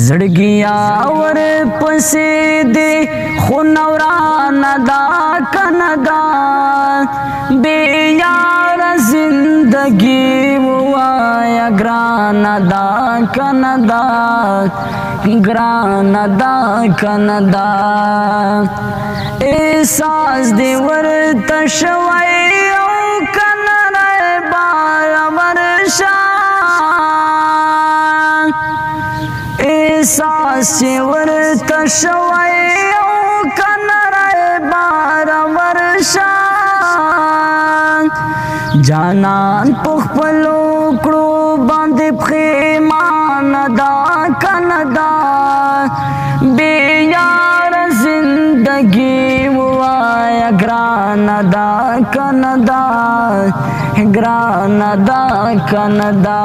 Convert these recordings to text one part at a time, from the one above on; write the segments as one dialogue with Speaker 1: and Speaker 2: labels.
Speaker 1: زړګیا ور پسې دې خو نوران دا کندا بے یار زندگی وایا ګران دا کندا ګران دا کندا احساس دې ورته شوی او کنه بار ورشا احساس ورته شوی او کنه بار ورشا جانان پخپلو کړو باندې پخیمان دا کندا بے یار زندگی وایا ګران دا کندا ګران دا کندا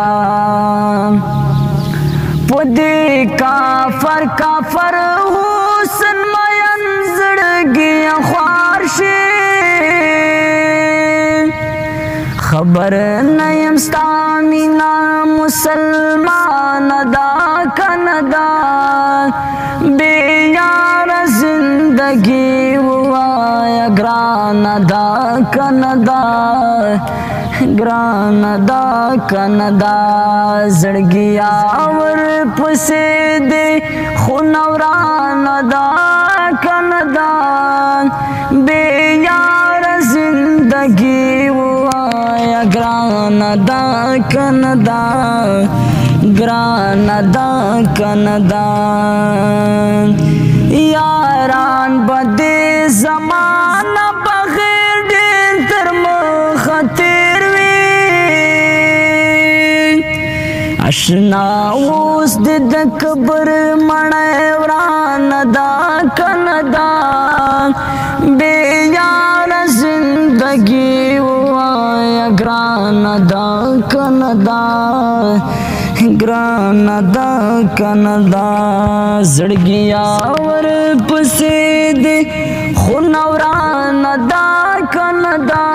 Speaker 1: پدې کافر کافر حسن مین زړګي خوار شي خبر نیم ستا مینا مسلمان دا کندا بے یار زندگی وایا ګران دا کندا ګران دا کندا زړګیا ور پسې دې خو نوران دا کندا بے یار زندگی وایا ګران دا کندا ګران دا کندا یاران بده زمانہ بغیر ډېر تر مخ تیر وی اشنا اوس د کبر مړ وران دا کندا بے یار زندگی وایا ګران دا کندا ګران دا کندا زړګیا ور پسې دې خو نوران دا کندا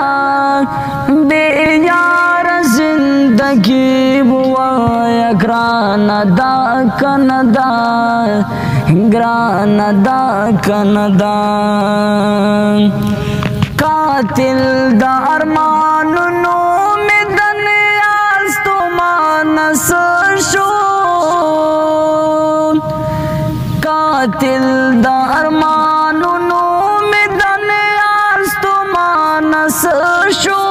Speaker 1: بے یار زندگی وایا ګران دا کندا ګران دا کندا قاتل دا ارمانونو می دنیا ستومان شو قاتل دا ارمانونو می دنیا ستومان شو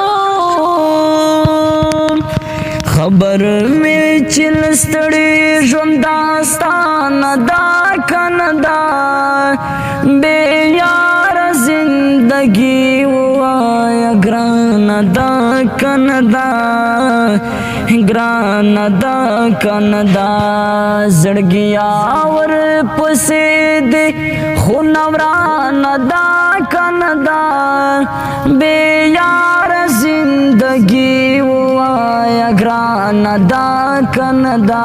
Speaker 1: خبر می چل ستړي ژوند داستان دا کندا بے یار زندگی وایا ګران دا کندا ګران دا کندا زړګیا ور پسې دې خو نوران دا کندا بے یار زندگی وایا ګران دا کندا